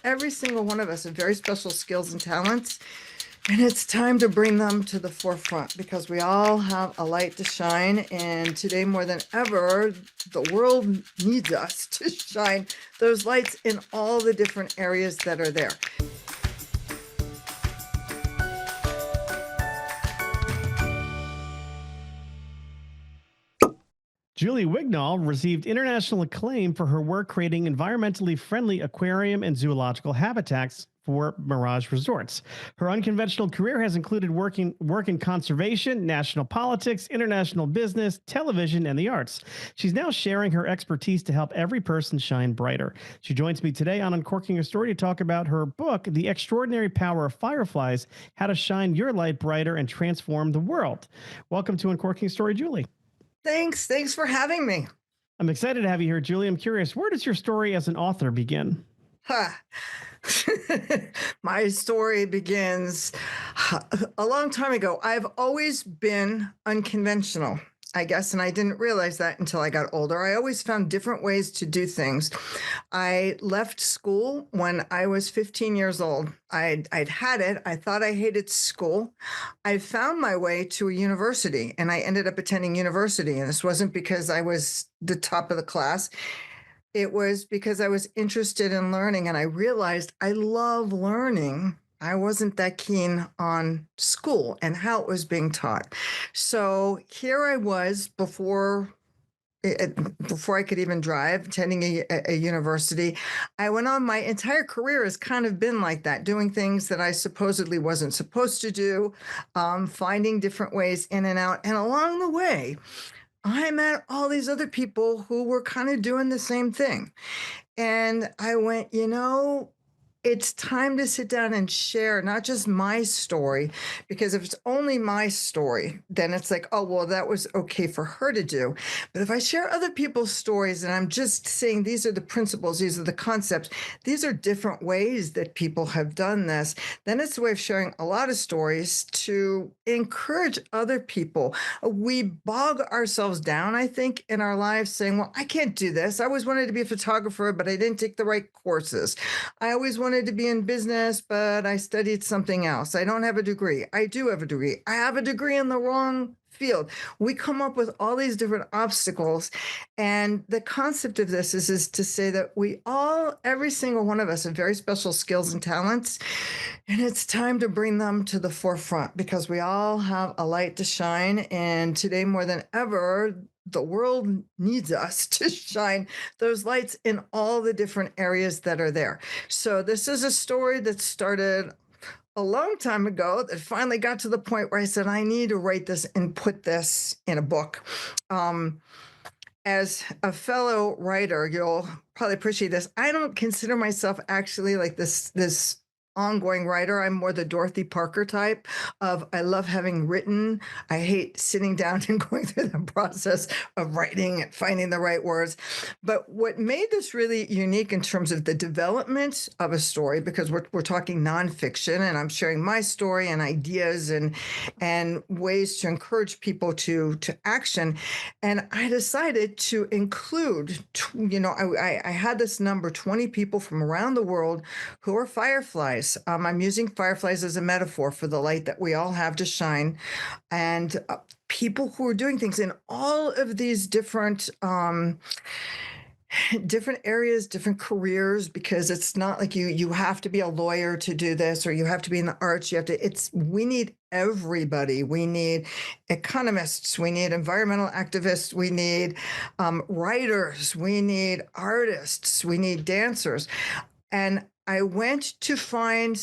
every single one of us have very special skills and talents, and it's time to bring them to the forefront because we all have a light to shine. And today, more than ever, the world needs us to shine those lights in all the different areas that are there. Julie Wignall received international acclaim for her work creating environmentally friendly aquarium and zoological habitats for Mirage Resorts. Her unconventional career has included work in conservation, national politics, international business, television, and the arts. She's now sharing her expertise to help every person shine brighter. She joins me today on Uncorking a Story to talk about her book, The Extraordinary Power of Fireflies: How to Shine Your Light Brighter and Transform the World. Welcome to Uncorking a Story, Julie. Thanks for having me. I'm excited to have you here, Julie. I'm curious, where does your story as an author begin? Huh. My story begins a long time ago. I've always been unconventional, I guess, and I didn't realize that until I got older. I always found different ways to do things. I left school when I was 15 years old. I'd had it. I thought I hated school. I found my way to a university, and I ended up attending university. And this wasn't because I was the top of the class. It was because I was interested in learning, and I realized I love learning. I wasn't that keen on school and how it was being taught. So here I was before I could even drive, attending a university. I went on. My entire career has kind of been like that, doing things that I supposedly wasn't supposed to do, finding different ways in and out. And along the way, I met all these other people who were kind of doing the same thing. And I went, it's time to sit down and share not just my story, because if it's only my story, then it's like, oh, well, that was okay for her to do. But if I share other people's stories and I'm just saying these are the principles, these are the concepts, these are different ways that people have done this, then it's a way of sharing a lot of stories to encourage other people. We bog ourselves down, I think, in our lives saying, well, I can't do this. I always wanted to be a photographer, but I didn't take the right courses. I always wanted to be in business, but I studied something else. I don't have a degree. I do have a degree. I have a degree in the wrong field. We come up with all these different obstacles. And the concept of this is to say that every single one of us have very special skills and talents. And it's time to bring them to the forefront because we all have a light to shine. And today, more than ever, the world needs us to shine those lights in all the different areas that are there. So this is a story that started a long time ago that finally got to the point where I said, I need to write this and put this in a book. As a fellow writer, you'll probably appreciate this. I don't consider myself actually like this ongoing writer. I'm more the Dorothy Parker type of I love having written. I hate sitting down and going through the process of writing and finding the right words. But what made this really unique in terms of the development of a story, because we're talking nonfiction and I'm sharing my story and ideas and ways to encourage people to action. And I decided to include, I had this number, 20 people from around the world who are fireflies. I'm using fireflies as a metaphor for the light that we all have to shine, and people who are doing things in all of these different areas, different careers, because it's not like you have to be a lawyer to do this, or you have to be in the arts. We need everybody. We need economists, we need environmental activists, we need writers, we need artists, we need dancers. And I went to find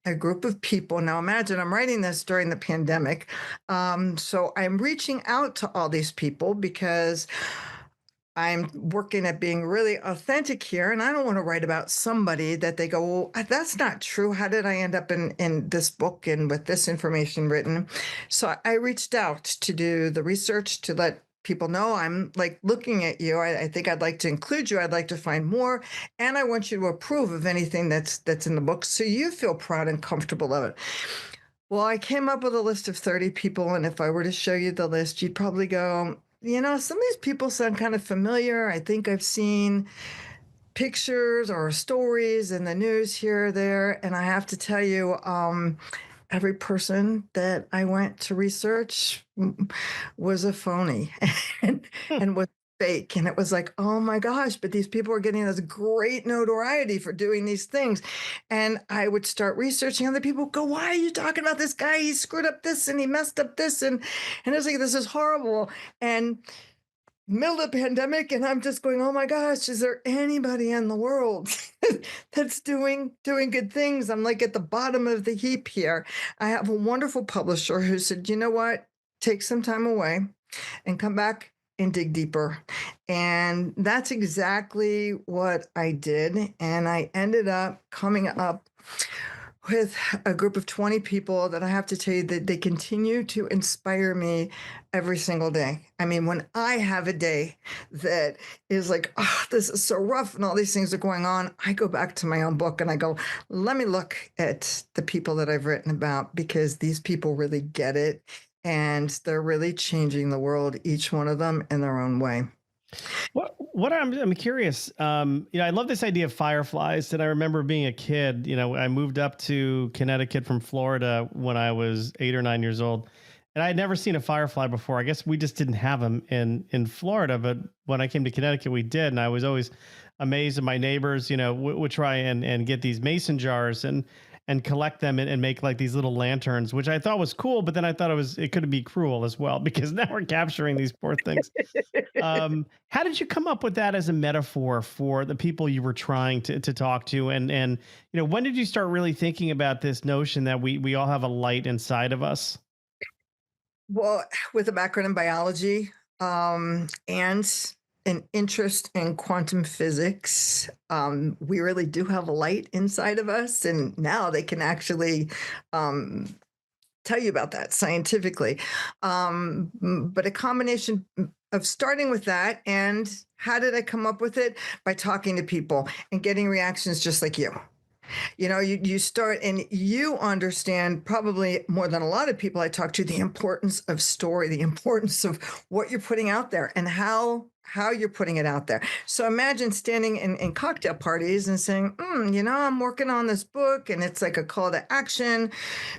a group of people. Now, imagine I'm writing this during the pandemic. So I'm reaching out to all these people because I'm working at being really authentic here. And I don't want to write about somebody that they go, well, that's not true. How did I end up in this book and with this information written? So I reached out to do the research to let people know I'm like looking at you. I think I'd like to include you. I'd like to find more. And I want you to approve of anything that's in the book so you feel proud and comfortable of it. Well, I came up with a list of 30 people. And if I were to show you the list, you'd probably go, some of these people sound kind of familiar. I think I've seen pictures or stories in the news here or there. And I have to tell you, every person that I went to research was a phony and, Hmm. and was fake. And it was like, oh my gosh, but these people are getting this great notoriety for doing these things. And I would start researching other people, go, why are you talking about this guy? He screwed up this and he messed up this. And it's like, this is horrible. And middle of the pandemic, and I'm just going, oh my gosh, is there anybody in the world that's doing good things? I'm like at the bottom of the heap here. I have a wonderful publisher who said, you know what, take some time away and come back and dig deeper. And that's exactly what I did. And I ended up coming up with a group of 20 people that I have to tell you that they continue to inspire me every single day. I mean, when I have a day that is like, oh, this is so rough and all these things are going on, I go back to my own book and I go, let me look at the people that I've written about because these people really get it and they're really changing the world, each one of them in their own way. What I'm curious. I love this idea of fireflies. And I remember being a kid. I moved up to Connecticut from Florida when I was 8 or 9 years old, and I had never seen a firefly before. I guess we just didn't have them in Florida, but when I came to Connecticut, we did, and I was always amazed at my neighbors. Would try and get these mason jars and collect them and make like these little lanterns, which I thought was cool. But then I thought it could be cruel as well because now we're capturing these poor things. How did you come up with that as a metaphor for the people you were trying to talk to? And when did you start really thinking about this notion that we all have a light inside of us? Well, with a background in biology, and an interest in quantum physics, we really do have a light inside of us, and now they can actually tell you about that scientifically. But a combination of starting with that, and how did I come up with it? By talking to people and getting reactions just like you. You start and you understand probably more than a lot of people I talk to the importance of story, the importance of what you're putting out there and how you're putting it out there. So imagine standing in cocktail parties and saying, I'm working on this book, and it's like a call to action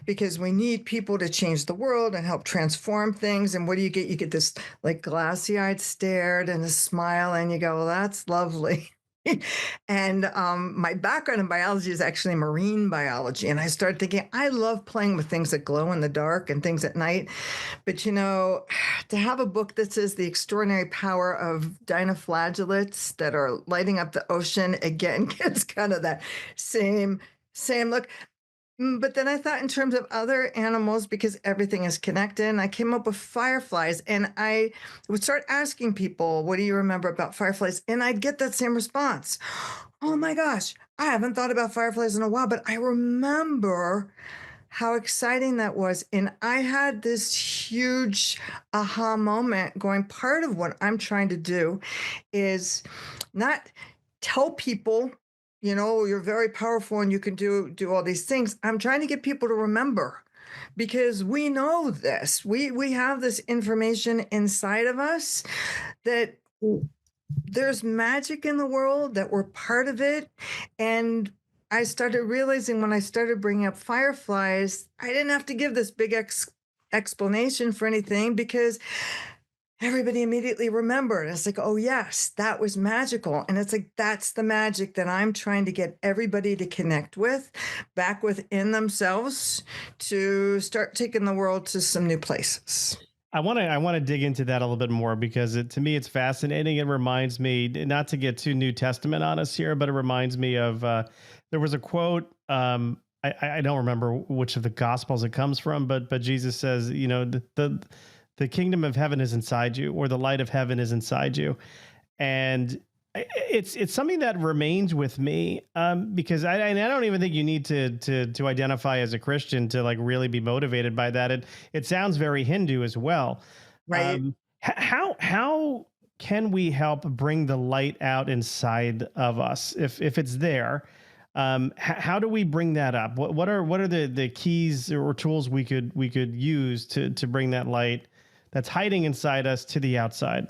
because we need people to change the world and help transform things. And what do you get? You get this like glassy-eyed stare and a smile, and you go, well, that's lovely. And my background in biology is actually marine biology. And I started thinking, I love playing with things that glow in the dark and things at night. But, to have a book that says the extraordinary power of dinoflagellates that are lighting up the ocean again gets kind of that same look. But then I thought in terms of other animals because everything is connected. And I came up with fireflies, and I would start asking people, what do you remember about fireflies? And I'd get that same response. Oh my gosh, I haven't thought about fireflies in a while, but I remember how exciting that was. And I had this huge aha moment going, part of what I'm trying to do is not tell people, you're very powerful and you can do all these things. I'm trying to get people to remember because we know this. We have this information inside of us that there's magic in the world, that we're part of it. And I started realizing when I started bringing up fireflies, I didn't have to give this big explanation for anything because everybody immediately remembered. It's like, oh, yes, that was magical. And it's like, that's the magic that I'm trying to get everybody to connect with back within themselves to start taking the world to some new places. I want to dig into that a little bit more because to me it's fascinating. It reminds me, not to get too New Testament on us here, but it reminds me of there was a quote. I don't remember which of the Gospels it comes from, but Jesus says, the kingdom of heaven is inside you, or the light of heaven is inside you, and it's something that remains with me because I don't even think you need to identify as a Christian to like really be motivated by that. It sounds very Hindu as well. Right. How can we help bring the light out inside of us if it's there? How do we bring that up? What are the keys or tools we could use to bring that light that's hiding inside us to the outside?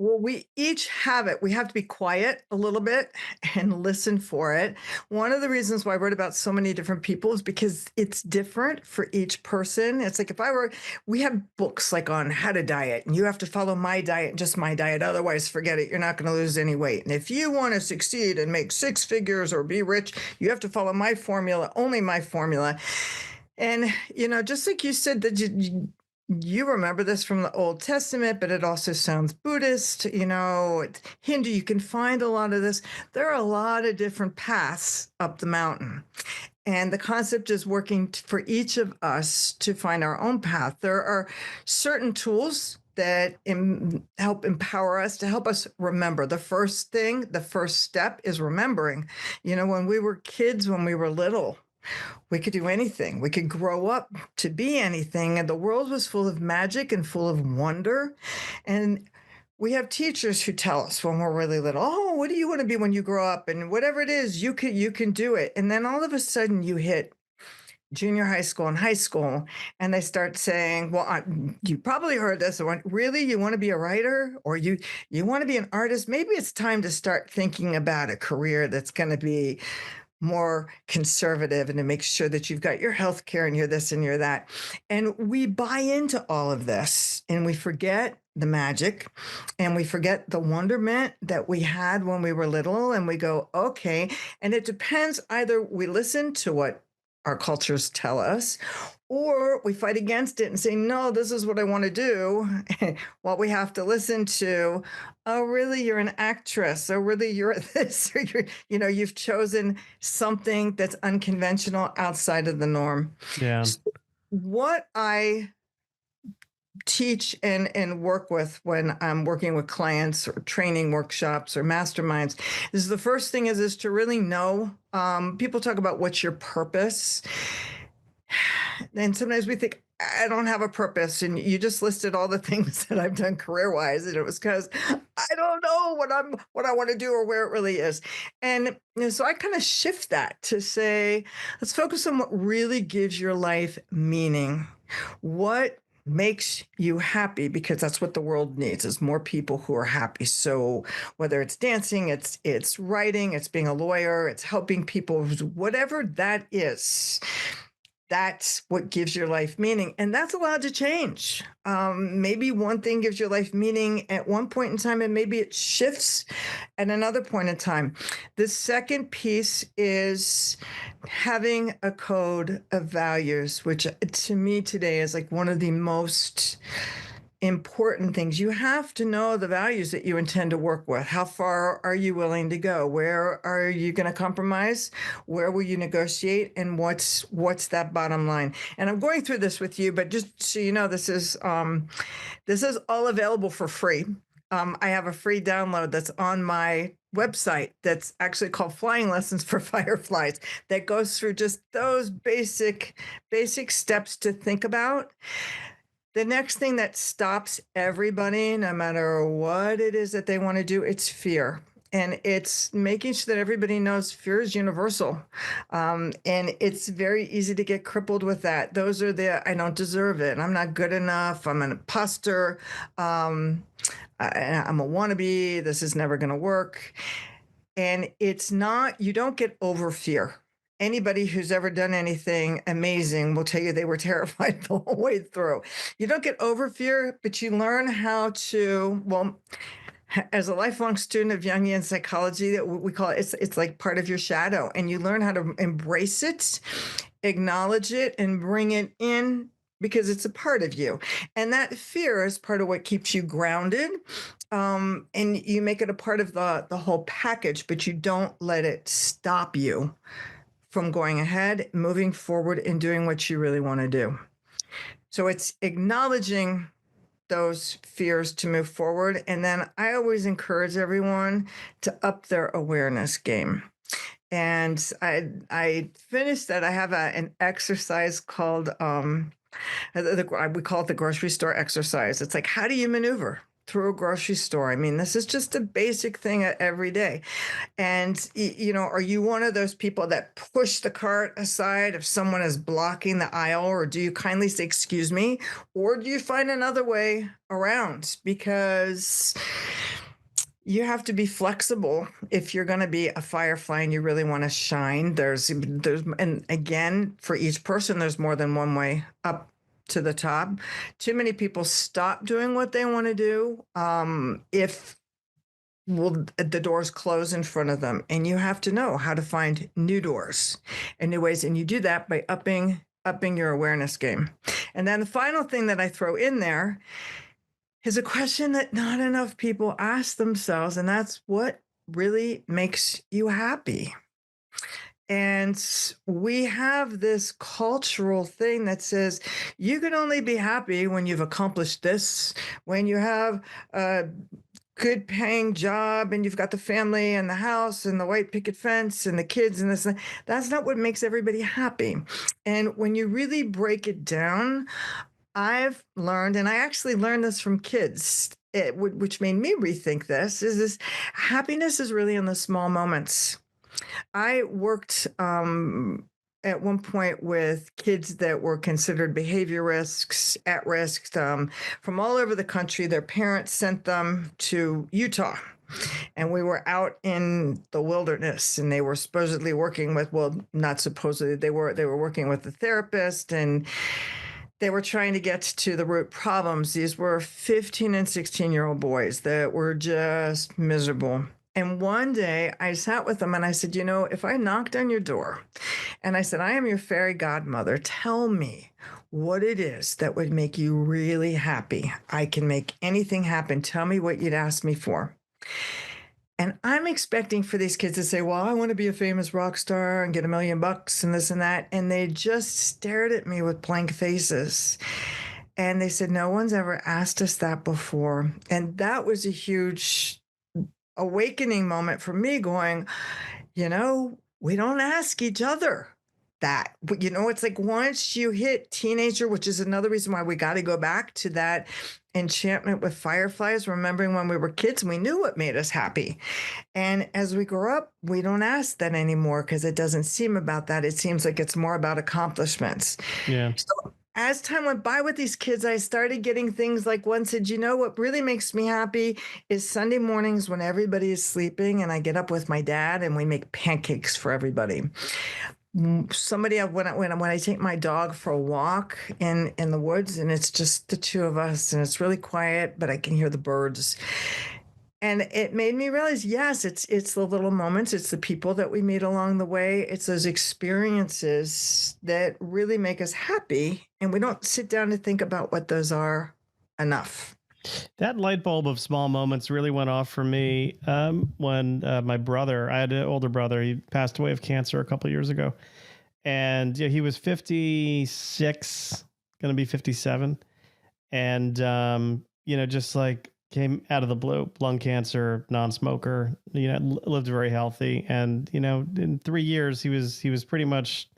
Well, we each have it. We have to be quiet a little bit and listen for it. One of the reasons why I wrote about so many different people is because it's different for each person. It's like if I were, we have books like on how to diet, and you have to follow my diet, just my diet. Otherwise, forget it. You're not going to lose any weight. And if you want to succeed and make six figures or be rich, you have to follow my formula, only my formula. And, just like you said, that you remember this from the Old Testament, but it also sounds Buddhist, it's Hindu. You can find a lot of this. There are a lot of different paths up the mountain. And the concept is working for each of us to find our own path. There are certain tools that help empower us to help us remember. The first thing, the first step is remembering. When we were kids, when we were little, we could do anything. We could grow up to be anything. And the world was full of magic and full of wonder. And we have teachers who tell us when we're really little, oh, what do you want to be when you grow up? And whatever it is, you can do it. And then all of a sudden you hit junior high school and high school, and they start saying, well, you probably heard this one. Really, you want to be a writer, or you want to be an artist? Maybe it's time to start thinking about a career that's going to be more conservative and to make sure that you've got your health care and you're this and you're that. And we buy into all of this and we forget the magic and we forget the wonderment that we had when we were little, and we go, okay. And it depends, either we listen to what our cultures tell us, or we fight against it and say, no, this is what I want to do. What we have to listen to, oh, really, you're an actress. Oh, really, you're this, or you've chosen something that's unconventional outside of the norm. Yeah. So what I teach and work with when I'm working with clients or training workshops or masterminds is the first thing is to really know. People talk about what's your purpose. And sometimes we think, I don't have a purpose. And you just listed all the things that I've done career wise. And it was because I don't know what I want to do or where it really is. And so I kind of shift that to say, let's focus on what really gives your life meaning. What makes you happy, because that's what the world needs, is more people who are happy. So whether it's dancing, it's writing, it's being a lawyer, it's helping people, whatever that is, that's what gives your life meaning. And that's allowed to change. Maybe one thing gives your life meaning at one point in time, and maybe it shifts at another point in time. The second piece is having a code of values, which to me today is like one of the most important things. You have to know the values that you intend to work with. How far are you willing to go? Where are you going to compromise? Where will you negotiate? And what's that bottom line? And I'm going through this with you, but just so you know, this is all available for free. I have a free download that's on my website that's actually called Flying Lessons for Fireflies, that goes through just those basic steps to think about. The next thing that stops everybody, no matter what it is that they want to do, it's fear. And it's making sure that everybody knows fear is universal. And it's very easy to get crippled with that. Those are I don't deserve it. I'm not good enough. I'm an imposter. I'm a wannabe. This is never going to work. And it's not, you don't get over fear. Anybody who's ever done anything amazing will tell you they were terrified the whole way through. You don't get over fear, but you learn how to, well, as a lifelong student of Jungian psychology, that we call it, it's like part of your shadow, and you learn how to embrace it, acknowledge it, and bring it in, because it's a part of you. And that fear is part of what keeps you grounded. And you make it a part of the whole package, but you don't let it stop you from going ahead, moving forward, and doing what you really want to do. So it's acknowledging those fears to move forward. And then I always encourage everyone to up their awareness game. And I finished that. I have an exercise called, we call it the grocery store exercise. It's like, how do you maneuver through a grocery store? I mean, this is just a basic thing every day. And, are you one of those people that push the cart aside if someone is blocking the aisle, or do you kindly say, excuse me, or do you find another way around? Because You have to be flexible if you're gonna be a firefly and you really wanna shine. And again, for each person, there's more than one way up to the top. Too many people stop doing what they wanna do, if the doors close in front of them, and you have to know how to find new doors and new ways, and you do that by upping your awareness game. And then the final thing that I throw in there is a question that not enough people ask themselves, and that's what really makes you happy. And we have this cultural thing that says you can only be happy when you've accomplished this, when you have a good paying job and you've got the family and the house and the white picket fence and the kids and this. That's not what makes everybody happy. And when you really break it down, I've learned, and I actually learned this from kids, which made me rethink this, is this happiness is really in the small moments. I worked at one point with kids that were considered behavior risks, at risk from all over the country. Their parents sent them to Utah. And we were out in the wilderness and they were supposedly working with, well, not supposedly, they were working with a therapist and they were trying to get to the root problems. These were 15 and 16-year-old boys that were just miserable. And one day I sat with them and I said, if I knocked on your door and I said, I am your fairy godmother, tell me what it is that would make you really happy. I can make anything happen. Tell me what you'd ask me for. And I'm expecting for these kids to say, well, I want to be a famous rock star and get $1 million and this and that. And they just stared at me with blank faces. And they said, no one's ever asked us that before. And that was a huge awakening moment for me going, we don't ask each other that. But, it's like once you hit teenager, which is another reason why we got to go back to that enchantment with fireflies, remembering when we were kids, we knew what made us happy. And as we grow up, we don't ask that anymore because it doesn't seem about that. It seems like it's more about accomplishments. Yeah. So as time went by with these kids, I started getting things like one said, what really makes me happy is Sunday mornings when everybody is sleeping and I get up with my dad and we make pancakes for everybody. Somebody when I take my dog for a walk in the woods and it's just the two of us and it's really quiet, but I can hear the birds. And it made me realize, yes, it's the little moments, it's the people that we meet along the way, it's those experiences that really make us happy, and we don't sit down to think about what those are enough. That light bulb of small moments really went off for me when my brother, I had an older brother, he passed away of cancer a couple years ago. And he was 56, going to be 57. And, just like came out of the blue, lung cancer, non-smoker, lived very healthy. And, in 3 years, he was pretty much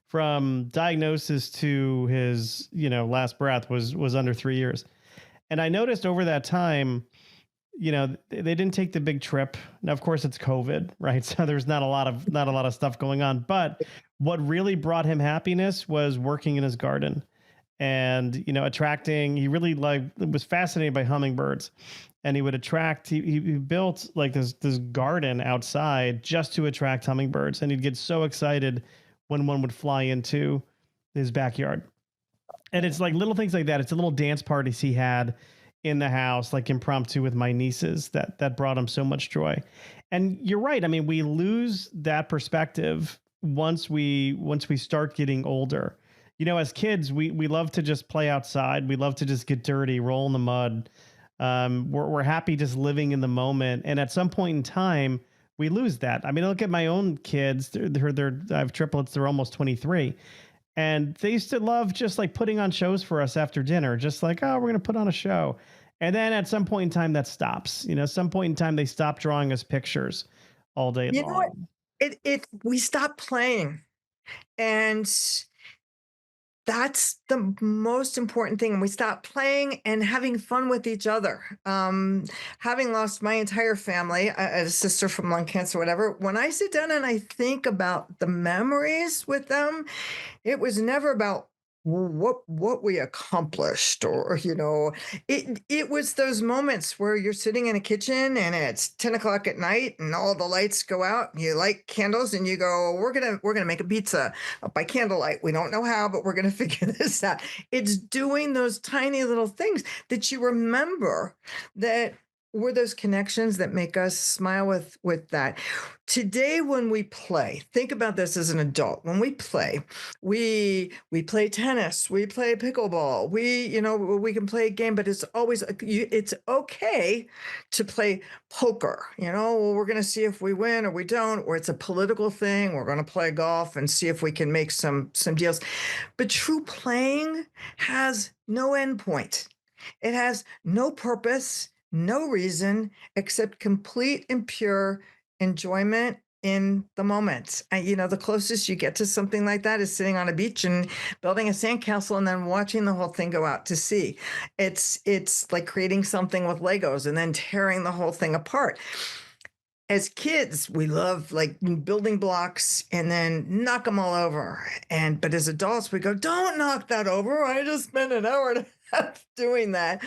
from diagnosis to his, last breath was under 3 years. And I noticed over that time, they didn't take the big trip. Now, of course, it's COVID, right? So there's not a lot of stuff going on. But what really brought him happiness was working in his garden, and attracting. He really was fascinated by hummingbirds, and he would attract. He built like this garden outside just to attract hummingbirds, and he'd get so excited when one would fly into his backyard. And it's like little things like that. It's a little dance parties he had in the house, like impromptu with my nieces, that brought him so much joy. And you're right. I mean, we lose that perspective once we start getting older. As kids, we love to just play outside. We love to just get dirty, roll in the mud. We're happy just living in the moment. And at some point in time, we lose that. I mean, look at my own kids. I have triplets. They're almost 23. And they used to love just like putting on shows for us after dinner, just like, oh, we're going to put on a show. And then at some point in time that stops, some point in time, they stop drawing us pictures all day You know what? long. We stop playing, and that's the most important thing. We stop playing and having fun with each other. Having lost my entire family, a sister from lung cancer, whatever, when I sit down and I think about the memories with them, it was never about what we accomplished, or it was those moments where you're sitting in a kitchen and it's 10 o'clock at night and all the lights go out and you light candles and you go, we're gonna make a pizza by candlelight. We don't know how, but we're gonna figure this out. It's doing those tiny little things that you remember, that were those connections that make us smile with that. Today, when we play, think about this as an adult. When we play, we play tennis, we play pickleball, we can play a game, but it's always it's okay to play poker. Well, we're going to see if we win or we don't, or it's a political thing. We're going to play golf and see if we can make some deals. But true playing has no end point. It has no purpose, no reason, except complete and pure enjoyment in the moment. The closest you get to something like that is sitting on a beach and building a sandcastle and then watching the whole thing go out to sea. It's like creating something with Legos and then tearing the whole thing apart. As kids, we love like building blocks and then knock them all over. But as adults, we go, don't knock that over. I just spent an hour and a half doing that.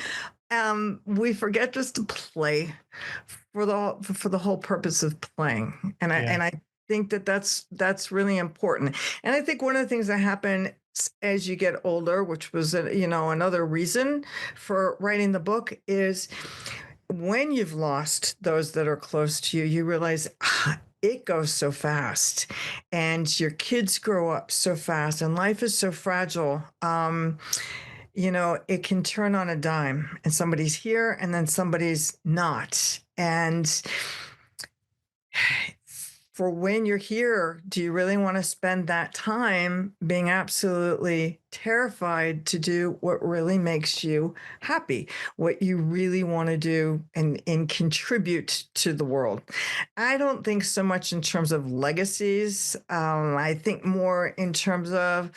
We forget just to play for the whole purpose of playing, and Yeah. I think that's really important. And I think one of the things that happen as you get older, which was another reason for writing the book, is when you've lost those that are close to you, you realize it goes so fast, and your kids grow up so fast, and life is so fragile. It can turn on a dime and somebody's here and then somebody's not. And for when you're here, do you really want to spend that time being absolutely terrified to do what really makes you happy, what you really want to do and contribute to the world? I don't think so much in terms of legacies. I think more in terms of,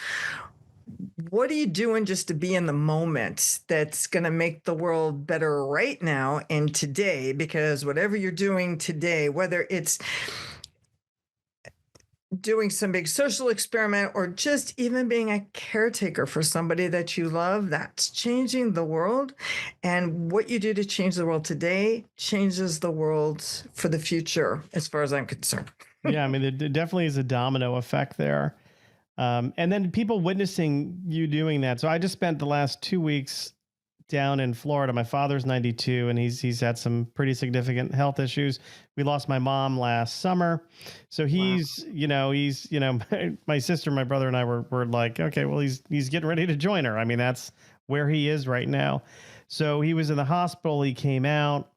what are you doing just to be in the moment that's going to make the world better right now and today? Because whatever you're doing today, whether it's doing some big social experiment or just even being a caretaker for somebody that you love, that's changing the world. And what you do to change the world today changes the world for the future, as far as I'm concerned. Yeah, I mean, there definitely is a domino effect there. And then people witnessing you doing that. So I just spent the last 2 weeks down in Florida. My father's 92 and he's had some pretty significant health issues. We lost my mom last summer. So Wow. my sister, my brother and I were like, okay, well, he's getting ready to join her. I mean, that's where he is right now. So he was in the hospital, he came out,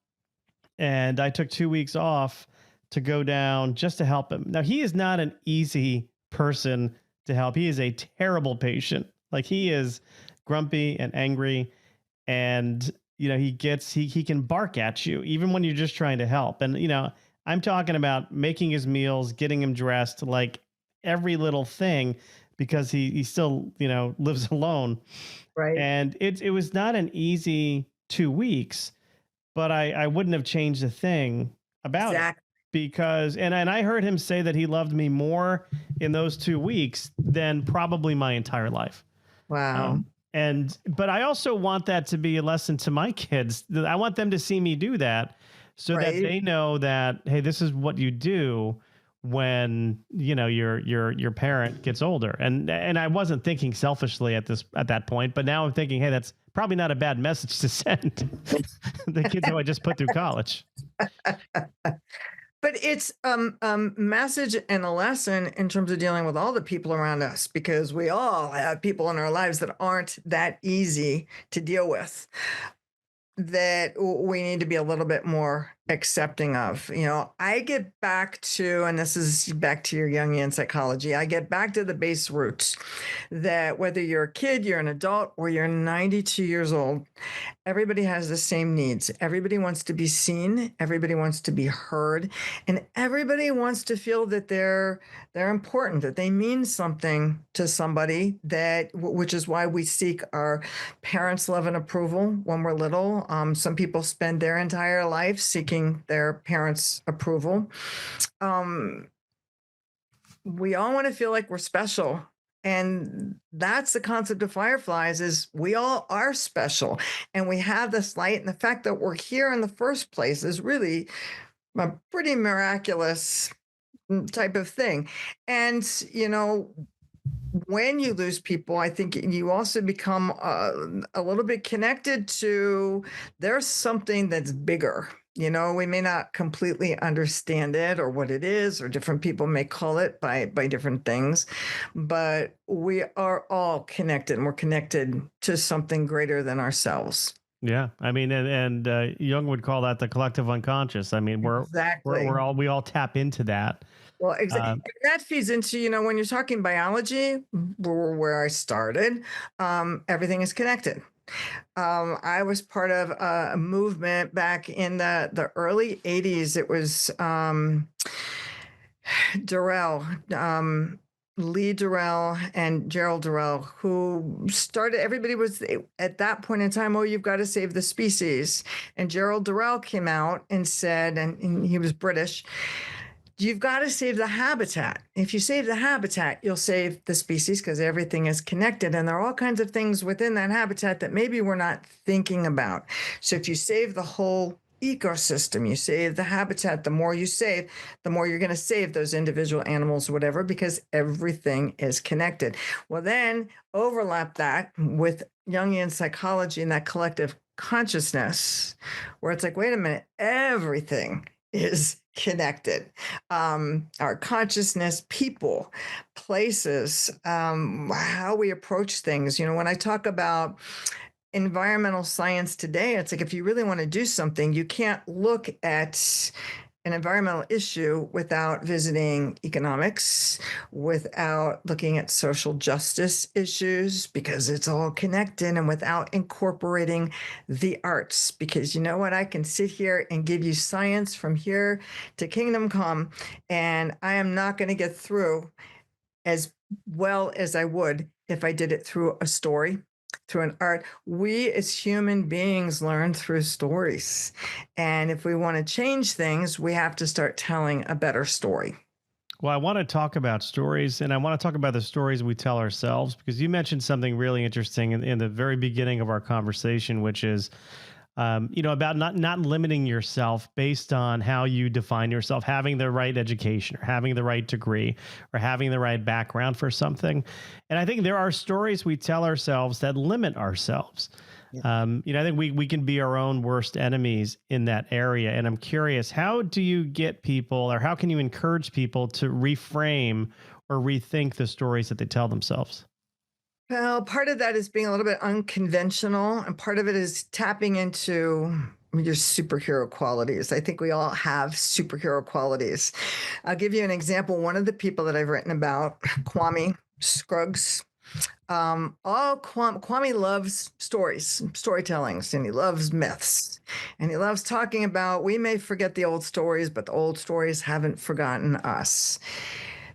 and I took 2 weeks off to go down just to help him. Now, he is not an easy person to help. He is a terrible patient. Like, he is grumpy and angry, and he can bark at you even when you're just trying to help. And I'm talking about making his meals, getting him dressed, like every little thing, because he still lives alone. Right. And it was not an easy 2 weeks, but I wouldn't have changed a thing about it, Exactly. because and I heard him say that he loved me more in those 2 weeks than probably my entire life. Wow. But I also want that to be a lesson to my kids. I want them to see me do that so that Right. they know that, hey, this is what you do when your parent gets older. And I wasn't thinking selfishly at that point, but now I'm thinking, hey, that's probably not a bad message to send the kids who I just put through college. But it's message and a lesson in terms of dealing with all the people around us, because we all have people in our lives that aren't that easy to deal with, that we need to be a little bit more accepting of. I get back to, and this is back to your Jungian psychology, I get back to the base roots, that whether you're a kid, you're an adult, or you're 92 years old, everybody has the same needs. Everybody wants to be seen, everybody wants to be heard, and everybody wants to feel that they're important, that they mean something to somebody, which is why we seek our parents' love and approval when we're little. Some people spend their entire life seeking their parents' approval. We all want to feel like we're special. And that's the concept of fireflies is we all are special and we have this light. And the fact that we're here in the first place is really a pretty miraculous type of thing. And, when you lose people, I think you also become a little bit connected to there's something that's bigger. We may not completely understand it or what it is, or different people may call it by different things, but we are all connected and we're connected to something greater than ourselves. Yeah, I mean, and Jung would call that the collective unconscious. I mean, Exactly. we all tap into that. Well, Um, that feeds into, when you're talking biology, where I started, everything is connected. I was part of a movement back in the early 80s. It was Durrell, Lee Durrell and Gerald Durrell, who started, everybody was at that point in time, oh, you've got to save the species. And Gerald Durrell came out and said, and he was British, you've got to save the habitat. If you save the habitat, you'll save the species because everything is connected. And there are all kinds of things within that habitat that maybe we're not thinking about. So if you save the whole ecosystem, you save the habitat, the more you save, the more you're going to save those individual animals, whatever, because everything is connected. Well, then overlap that with Jungian psychology and that collective consciousness, where it's like, wait a minute, everything is connected. Our consciousness, people, places, how we approach things. When I talk about environmental science today, it's like if you really want to do something, you can't look at an environmental issue without visiting economics, without looking at social justice issues, because it's all connected, and without incorporating the arts. Because you know what? I can sit here and give you science from here to kingdom come, and I am not going to get through as well as I would if I did it through a story, through an art. We as human beings learn through stories. And if we want to change things, we have to start telling a better story. well, I want to talk about stories, and I want to talk about the stories we tell ourselves because you mentioned something really interesting in the very beginning of our conversation, which is about not limiting yourself based on how you define yourself, having the right education or having the right degree or having the right background for something. And I think there are stories we tell ourselves that limit ourselves. Yeah. I think we can be our own worst enemies in that area. And I'm curious, how do you get people, or how can you encourage people to reframe or rethink the stories that they tell themselves? Well, part of that is being a little bit unconventional, and part of it is tapping into your superhero qualities. I think we all have superhero qualities. I'll give you an example. One of the people that I've written about, Kwame Scruggs, Kwame loves stories, storytellings, and he loves myths. And he loves talking about we may forget the old stories, but the old stories haven't forgotten us.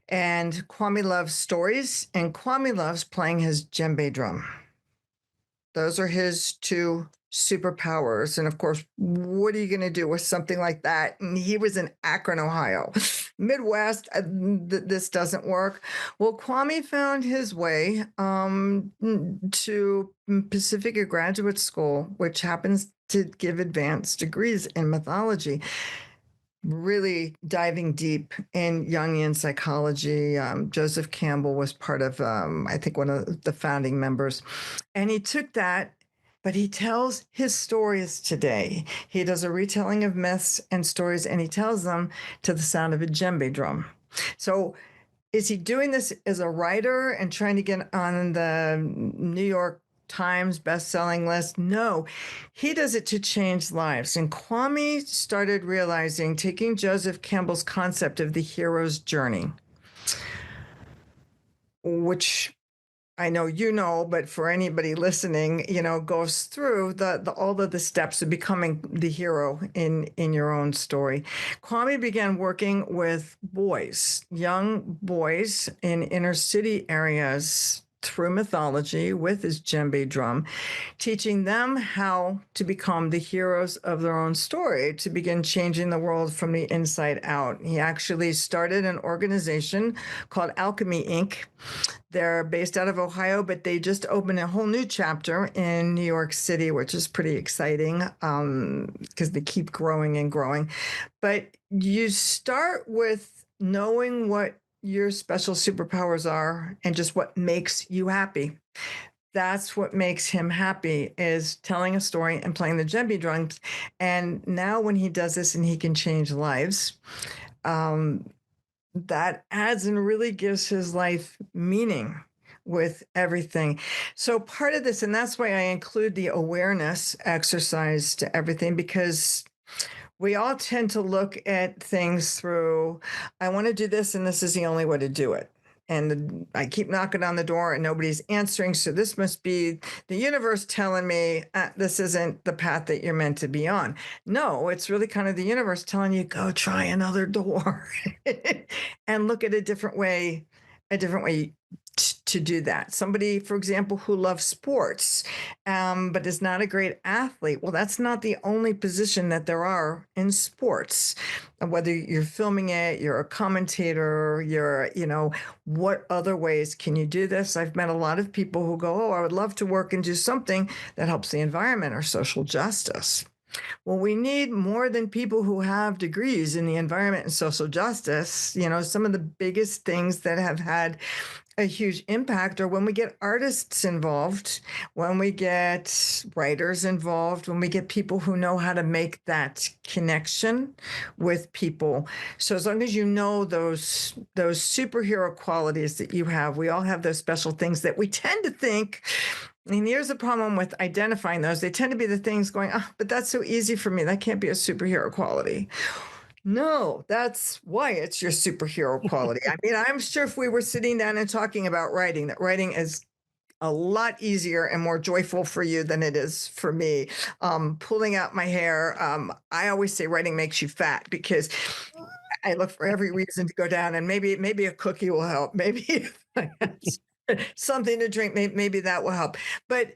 And Kwame loves stories, and Kwame loves playing his djembe drum. Those are his two superpowers. And of course, what are you going to do with something like that? And he was in Akron, Ohio. Midwest, this doesn't work. Well, Kwame found his way to Pacifica Graduate School, which happens to give advanced degrees in mythology, really diving deep in Jungian psychology. Joseph Campbell was part of, I think, one of the founding members. And he took that, but he tells his stories today. He does a retelling of myths and stories, and he tells them to the sound of a djembe drum. So is he doing this as a writer and trying to get on the New York Times best-selling list? No, he does it to change lives. And Kwame started realizing, taking Joseph Campbell's concept of the hero's journey, which I know but for anybody listening, goes through the all of the steps of becoming the hero in your own story. Kwame began working with boys, young boys in inner city areas through mythology with his djembe drum, teaching them how to become the heroes of their own story, to begin changing the world from the inside out. He actually started an organization called Alchemy Inc. They're based out of Ohio, but they just opened a whole new chapter in New York City, which is pretty exciting because they keep growing and growing. But you start with knowing what your special superpowers are and just what makes you happy. That's what makes him happy, is telling a story and playing the djembe drums. And now when he does this and he can change lives, um, that adds and really gives his life meaning with everything. So part of this, and that's why I include the awareness exercise to everything, because we all tend to look at things through, I want to do this, and this is the only way to do it. And I keep knocking on the door and nobody's answering. So this must be the universe telling me this isn't the path that you're meant to be on. No, it's really kind of the universe telling you, go try another door and look at a different way to do that. Somebody, for example, who loves sports, but is not a great athlete. Well, that's not the only position that there are in sports. Whether you're filming it, you're a commentator, what other ways can you do this? I've met a lot of people who go, oh, I would love to work and do something that helps the environment or social justice. Well, we need more than people who have degrees in the environment and social justice. Some of the biggest things that have had a huge impact are when we get artists involved, when we get writers involved, when we get people who know how to make that connection with people. So as long as you know those superhero qualities that you have, we all have those special things that we tend to think. And here's the problem with identifying those. They tend to be the things going, oh, but that's so easy for me. That can't be a superhero quality. No, that's why it's your superhero quality. I mean, I'm sure if we were sitting down and talking about writing, that writing is a lot easier and more joyful for you than it is for me. Pulling out my hair, I always say writing makes you fat because I look for every reason to go down, and maybe a cookie will help. Maybe something to drink, maybe that will help. But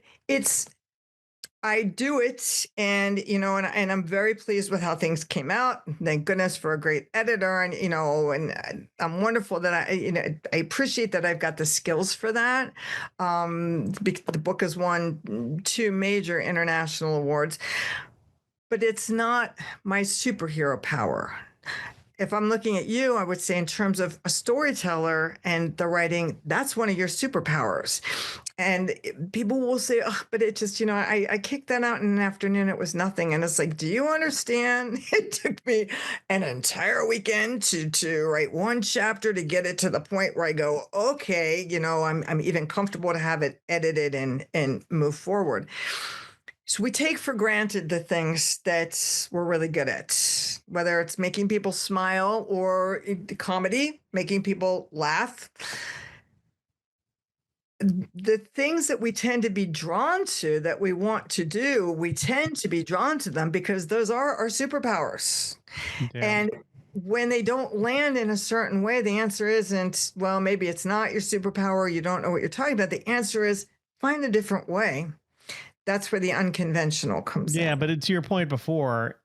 I do it, and I'm very pleased with how things came out. Thank goodness for a great editor, and I'm wonderful that I appreciate that I've got the skills for that. The book has won 2 major international awards, but it's not my superhero power. If I'm looking at you, I would say in terms of a storyteller and the writing, that's one of your superpowers. And people will say, oh, but it just, I kicked that out in an afternoon. It was nothing. And it's like, do you understand? It took me an entire weekend to write one chapter to get it to the point where I go, okay, I'm even comfortable to have it edited and move forward. So we take for granted the things that we're really good at, whether it's making people smile or comedy, making people laugh. The things that we tend to be drawn to, that we want to do, we tend to be drawn to them because those are our superpowers. Yeah. And when they don't land in a certain way, the answer isn't, well, maybe it's not your superpower, you don't know what you're talking about. The answer is find a different way. That's where the unconventional comes Yeah, in. but to your point before,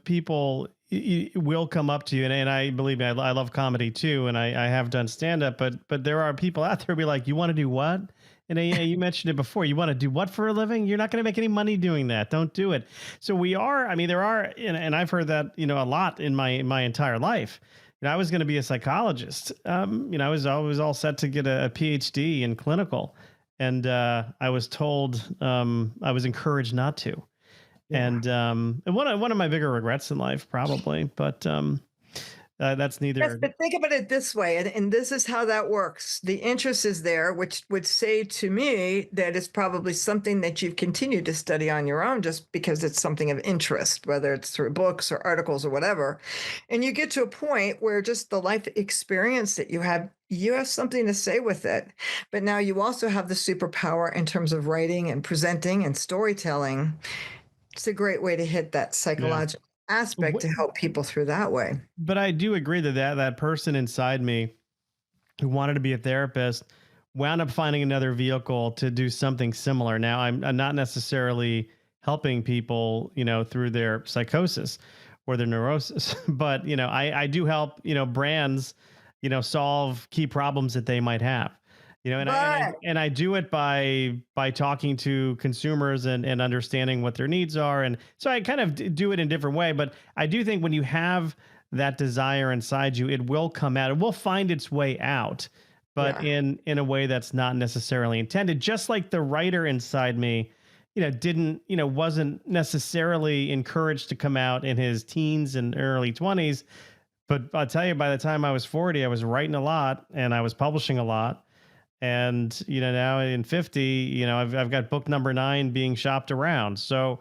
people will come up to you, and I believe me, I love comedy too, and I have done stand up, but there are people out there who be like, you want to do what? And you mentioned it before. You want to do what for a living? You're not going to make any money doing that. Don't do it. So there are, and I've heard that, a lot in my entire life. I was going to be a psychologist. I was always all set to get a PhD in clinical. And I was told I was encouraged not to. Yeah. And one of my bigger regrets in life, probably, but that's Yes, neither. but think about it this way, and this is how that works. The interest is there, which would say to me that it's probably something that you've continued to study on your own just because it's something of interest, whether it's through books or articles or whatever. And you get to a point where just the life experience that you have something to say with it. But now you also have the superpower in terms of writing and presenting and storytelling. It's a great way to hit that Yeah. psychological aspect to help people through that way. But I do agree that person inside me who wanted to be a therapist wound up finding another vehicle to do something similar. Now I'm not necessarily helping people, through their psychosis or their neurosis, but I do help, brands, solve key problems that they might have. But And I do it by talking to consumers and understanding what their needs are. And so I kind of do it in a different way. But I do think when you have that desire inside you, it will come out. It will find its way out, but yeah, in a way that's not necessarily intended. Just like the writer inside me, didn't, wasn't necessarily encouraged to come out in his teens and early 20s. But I'll tell you, by the time I was 40, I was writing a lot and I was publishing a lot. And now in 50, I've got book number 9 being shopped around. So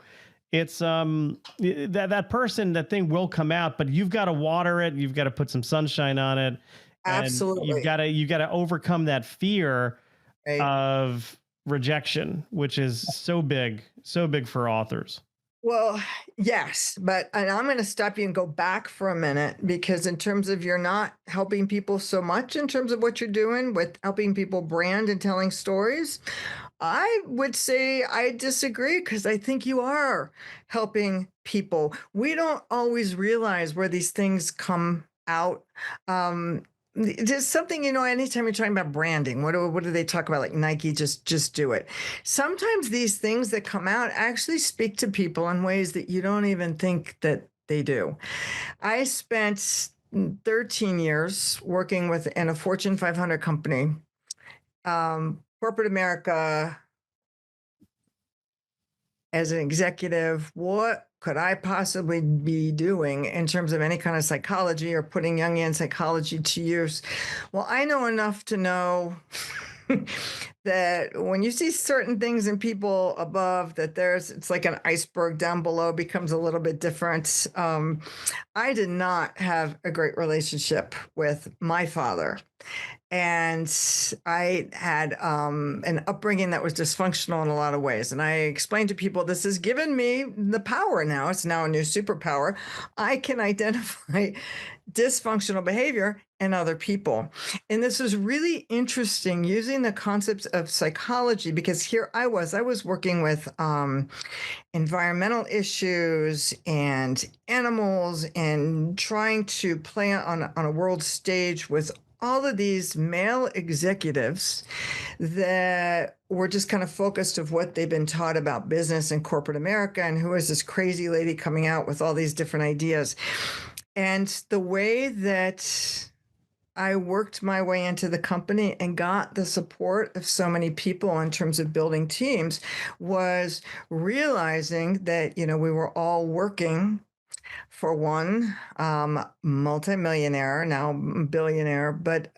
it's that person, that thing will come out, but you've got to water it, you've got to put some sunshine on it, and absolutely. you've got to overcome that fear Right. of rejection, which is so big for authors. Well, yes, but and I'm going to stop you and go back for a minute because in terms of you're not helping people so much in terms of what you're doing with helping people brand and telling stories, I would say I disagree because I think you are helping people. We don't always realize where these things come out. Um, there's something, anytime you're talking about branding, what do they talk about? Like Nike, just do it. Sometimes these things that come out actually speak to people in ways that you don't even think that they do. I spent 13 years working with in a Fortune 500 company, corporate America, as an executive, what could I possibly be doing in terms of any kind of psychology or putting Jungian psychology to use? Well, I know enough to know that when you see certain things in people above, that it's like an iceberg down below becomes a little bit different. I did not have a great relationship with my father. And I had an upbringing that was dysfunctional in a lot of ways. And I explained to people, this has given me the power now. It's now a new superpower. I can identify dysfunctional behavior in other people. And this was really interesting using the concepts of psychology because here I was working with environmental issues and animals and trying to play on a world stage with all of these male executives that were just kind of focused of what they've been taught about business and corporate America and who is this crazy lady coming out with all these different ideas. And the way that I worked my way into the company and got the support of so many people in terms of building teams was realizing that, we were all working for one multimillionaire, now billionaire, but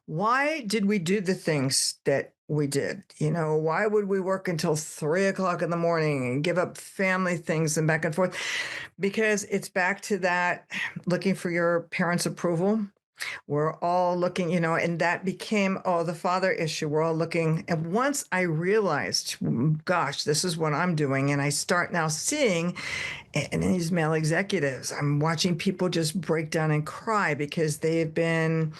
why did we do the things that we did? Why would we work until 3 o'clock in the morning and give up family things and back and forth? Because it's back to that looking for your parents' approval. We're all looking, and that became, the father issue. We're all looking. And once I realized, gosh, this is what I'm doing, and I start now seeing, and these male executives, I'm watching people just break down and cry because they've been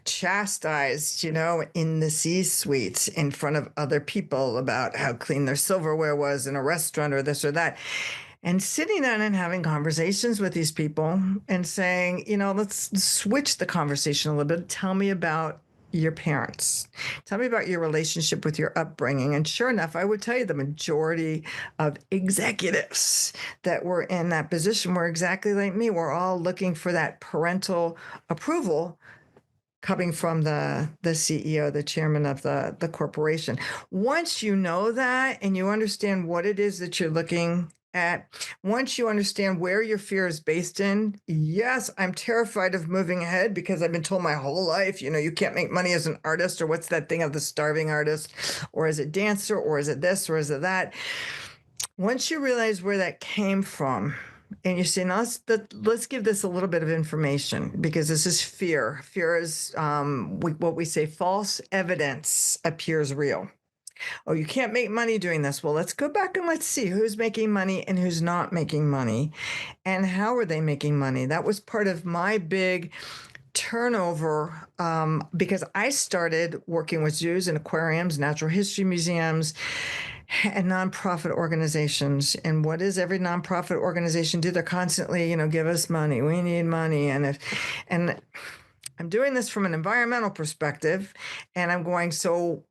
chastised, in the C-suites in front of other people about how clean their silverware was in a restaurant or this or that. And sitting down and having conversations with these people and saying, let's switch the conversation a little bit. Tell me about your parents. Tell me about your relationship with your upbringing. And sure enough, I would tell you the majority of executives that were in that position were exactly like me. We're all looking for that parental approval coming from the CEO, the chairman of the corporation. Once you know that and you understand what it is that you're looking at, once you understand where your fear is based in, yes, I'm terrified of moving ahead because I've been told my whole life, you can't make money as an artist, or what's that thing of the starving artist, or as a dancer, or is it this, or is it that? Once you realize where that came from, and you say, now let's give this a little bit of information because this is fear. Fear is what we say, false evidence appears real. Oh, you can't make money doing this. Well, let's go back and let's see who's making money and who's not making money and how are they making money. That was part of my big turnover because I started working with zoos and aquariums, natural history museums, and nonprofit organizations. And what does every nonprofit organization do? They're constantly, give us money. We need money. And I'm doing this from an environmental perspective, and I'm going, so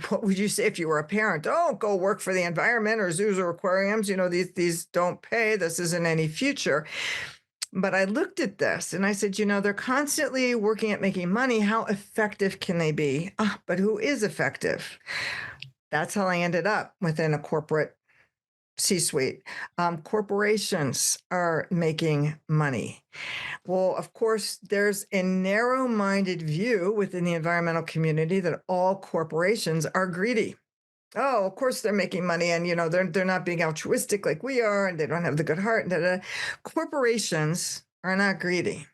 what would you say if you were a parent? Oh, go work for the environment or zoos or aquariums. These don't pay. This isn't any future. But I looked at this and I said, they're constantly working at making money. How effective can they be? But who is effective? That's how I ended up within a corporate C-suite. Corporations are making money. Well, of course, there's a narrow-minded view within the environmental community that all corporations are greedy. Oh, of course they're making money, and they're not being altruistic like we are, and they don't have the good heart. And da, da. Corporations are not greedy.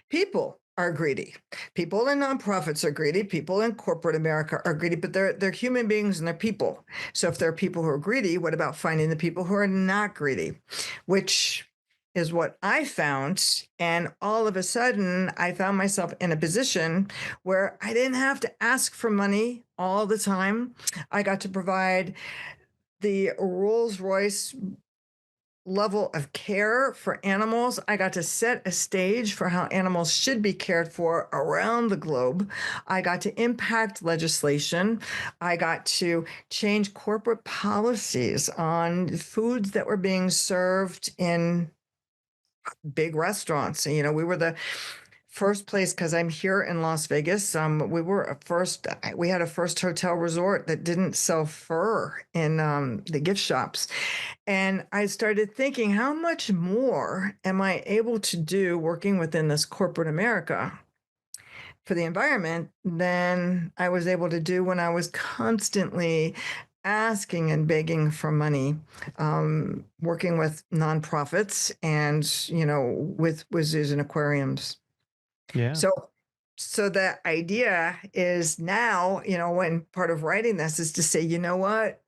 People are greedy. People in nonprofits are greedy. People in corporate America are greedy, but they're human beings and they're people. So if there are people who are greedy, what about finding the people who are not greedy? Which is what I found. And all of a sudden, I found myself in a position where I didn't have to ask for money all the time. I got to provide the Rolls Royce level of care for animals. I got to set a stage for how animals should be cared for around the globe. I got to impact legislation. I got to change corporate policies on foods that were being served in big restaurants. We were the first place, because I'm here in Las Vegas. We had a first hotel resort that didn't sell fur in the gift shops. And I started thinking, how much more am I able to do working within this corporate America for the environment than I was able to do when I was constantly asking and begging for money, working with nonprofits and, with zoos and aquariums. Yeah. So so the idea is now, when part of writing this is to say, you know what?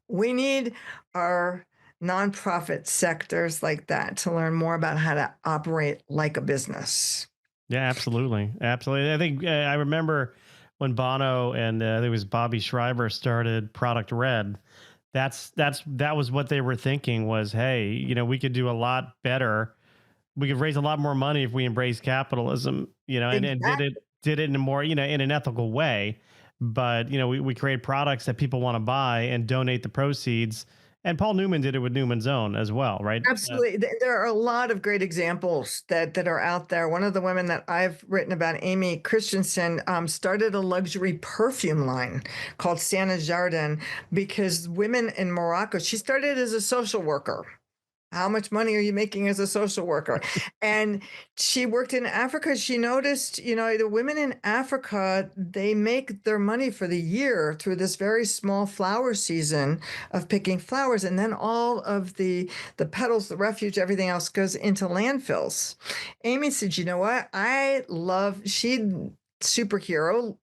We need our nonprofit sectors like that to learn more about how to operate like a business. Yeah, absolutely. Absolutely. I think I remember when Bono and I think it was Bobby Schreiber started Product Red. That was what they were thinking was, hey, we could do a lot better. We could raise a lot more money if we embrace capitalism, and Exactly. did it in a more, in an ethical way. But, we create products that people want to buy and donate the proceeds. And Paul Newman did it with Newman's Own as well, right? Absolutely. There are a lot of great examples that are out there. One of the women that I've written about, Amy Christensen, started a luxury perfume line called Sana Jardin because women in Morocco, she started as a social worker. How much money are you making as a social worker? And she worked in Africa. She noticed, the women in Africa, they make their money for the year through this very small flower season of picking flowers. And then all of the petals, the refuge, everything else goes into landfills. Amy said, you know what? She superhero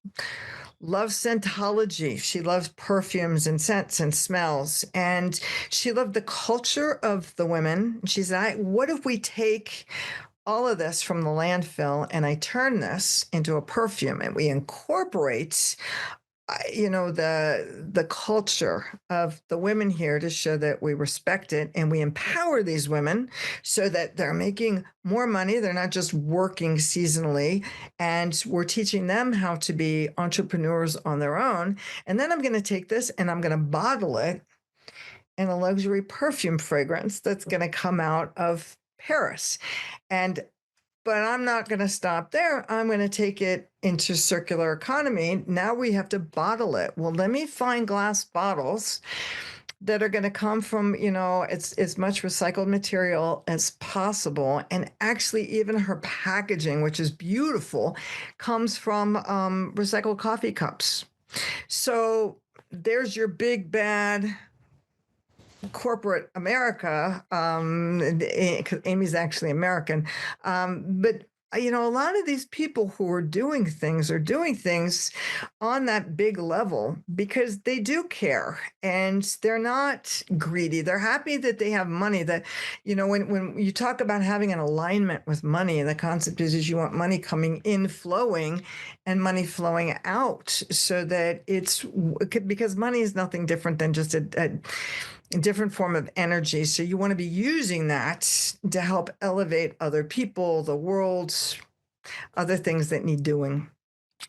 loves scentology. She loves perfumes and scents and smells. And she loved the culture of the women. She said, what if we take all of this from the landfill and I turn this into a perfume and we incorporate the culture of the women here to show that we respect it and we empower these women so that they're making more money. They're not just working seasonally, and we're teaching them how to be entrepreneurs on their own. And then I'm going to take this and I'm going to bottle it in a luxury perfume fragrance that's going to come out of Paris. And but I'm not going to stop there. I'm going to take it into circular economy. Now we have to bottle it. Well, let me find glass bottles that are going to come from, it's as much recycled material as possible. And actually, even her packaging, which is beautiful, comes from recycled coffee cups. So there's your big bad corporate America. Amy's actually American, but A lot of these people who are doing things on that big level because they do care and they're not greedy. They're happy that they have money. That, when you talk about having an alignment with money, the concept is you want money coming in, flowing, and money flowing out so that because money is nothing different than just a different form of energy. So you want to be using that to help elevate other people, the world, other things that need doing.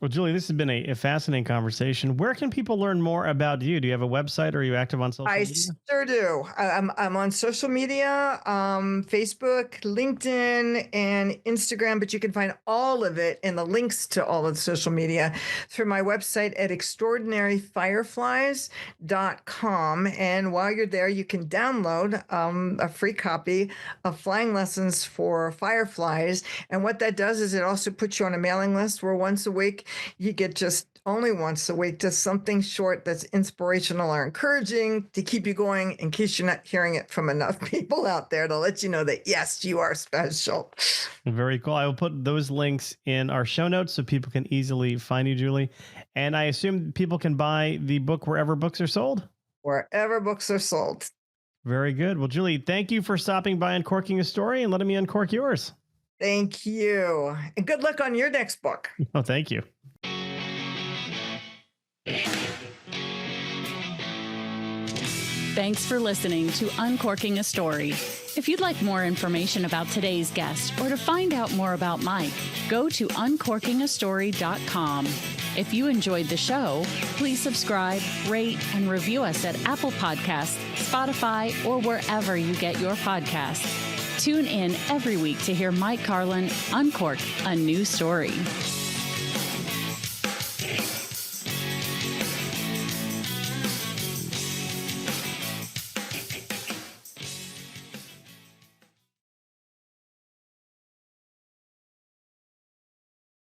Well, Julie, this has been a fascinating conversation. Where can people learn more about you? Do you have a website or are you active on social I media? sure do. I'm on social media, Facebook, LinkedIn, and Instagram, but you can find all of it and the links to all of the social media through my website at extraordinaryfireflies.com. And while you're there, you can download a free copy of Flying Lessons for Fireflies. And what that does is it also puts you on a mailing list where once a week you get just only once a week, just something short that's inspirational or encouraging to keep you going in case you're not hearing it from enough people out there to let you know that, yes, you are special. Very cool. I will put those links in our show notes so people can easily find you, Julie. And I assume people can buy the book wherever books are sold? Wherever books are sold. Very good. Well, Julie, thank you for stopping by Uncorking a Story and letting me uncork yours. Thank you. And good luck on your next book. Oh, thank you. Thanks for listening to Uncorking a Story. If you'd like more information about today's guest or to find out more about Mike, go to uncorkingastory.com. If you enjoyed the show, please subscribe, rate, and review us at Apple Podcasts, Spotify, or wherever you get your podcasts. Tune in every week to hear Mike Carlin uncork a new story.